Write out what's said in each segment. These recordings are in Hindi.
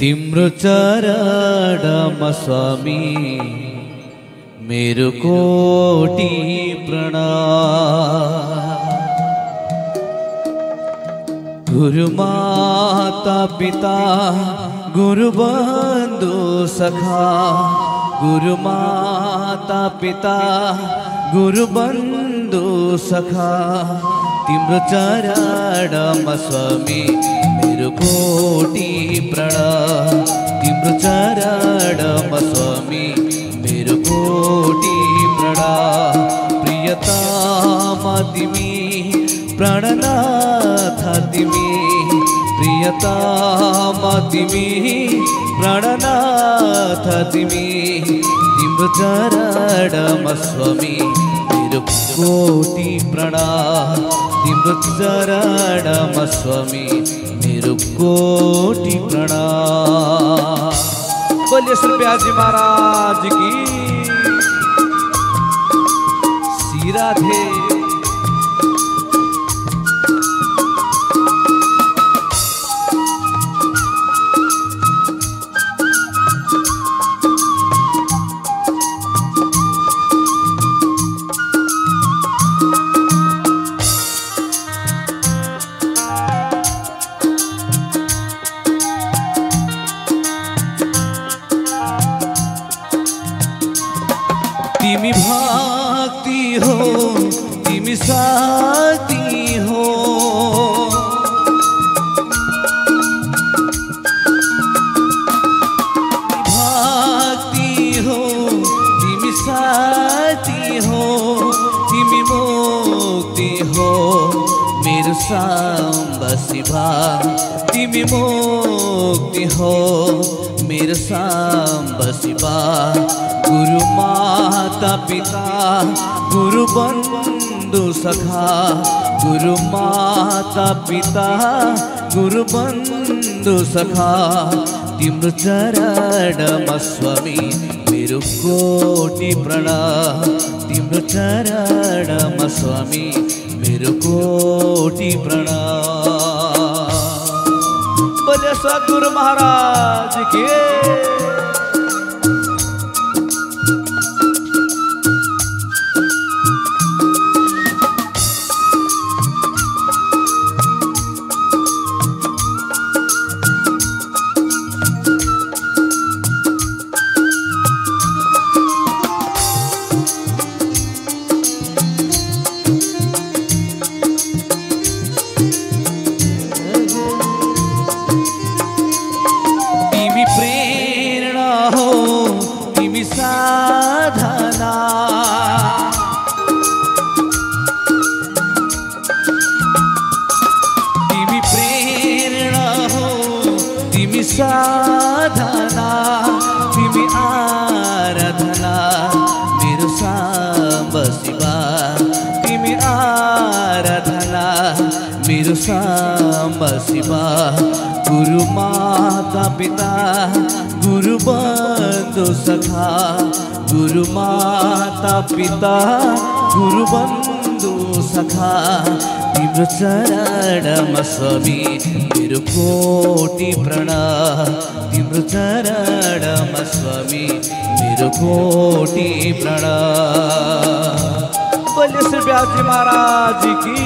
तिम्रो चरणमा स्वामी मेरो कोटि प्रणाम। गुरु माता पिता गुरु बंधु सखा, गुरु माता पिता गुरु बंधु सखा, तिम्रो चरणमा स्वामी मेरो कोटि प्रणाम। तिम्रो चरणमा स्वामी मेरो कोटि प्रणाम। प्रियतमा तिमी प्राणनाथ तिमी, प्रियतमा तिमी प्राणनाथ तिमी, तिम्रो चरणमा स्वामी मेरो कोटि प्रणाम। तिम्रो चरणमा स्वामी मेरो कोटि प्रणाम। बोलिए श्री ब्याजी महाराज की श्री राधे। तिमी भक्ति हो तिमी शक्ति हो, भक्ति हो तिमी शक्ति हो, तिमी मुक्ति हो मेरो साम्ब शिवा, तिमी मुक्ति हो मेरो साम्ब शिवा। गुरु माता पिता गुरु बंधु सखा, गुरु माता पिता गुरु बंधु सखा, तिम्रो चरणमा स्वामी मेरो कोटि प्रणाम। तिम्रो चरणमा स्वामी मेरो कोटि प्रणाम। बोले सद्गुरु महाराज के। साधना तिमी प्रेरणा हो तिमी साधना, तिमी आराधना मेरो साम्ब शिवा, तिमी आराधना मेरो साम्ब शिवा। गुरु माता पिता गुरु बंधु सखा, गुरु माता पिता गुरु बंधु सखा, तिम्रो चरणमा स्वामी मेरो कोटि प्रणाम। तिम्रो चरणमा स्वामी मेरो कोटि प्रणाम। बोलिए श्री ब्याजी महाराज की।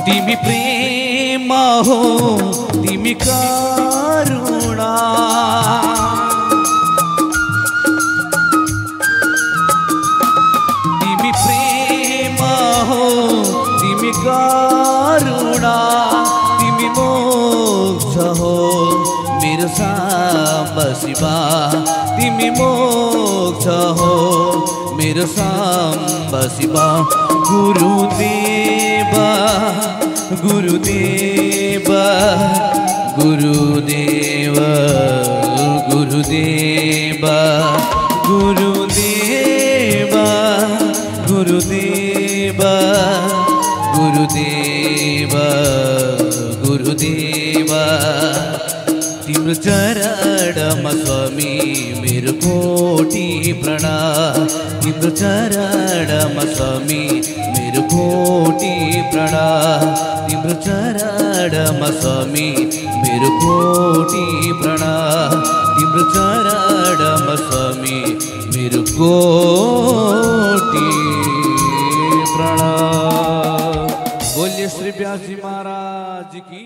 तिमी प्रेम हो तिमी करुणा, तिमी प्रेम हो तिमी करुणा, तिमी मोक्ष हो मेरो साम्ब शिवा, तिमी मोक्ष हो मेरो साम्ब शिवा। गुरुदेव गुरुदेव गुरुदेव गुरु गुरुदेवा गुरुदेवा गुरुदेवा गुरुदेवा गुरुदेवा तिम्रो चरणमा स्वामी मेरो कोटि प्रणाम तिम्रो चरणमा स्वामी मेरो कोटि प्रणाम तिम्रो चरणमा स्वामी मेरो कोटि प्रणाम तिम्रो चरणमा स्वामी मेरो कोटि प्रणाम। बोलिए श्री व्यास जी महाराज की।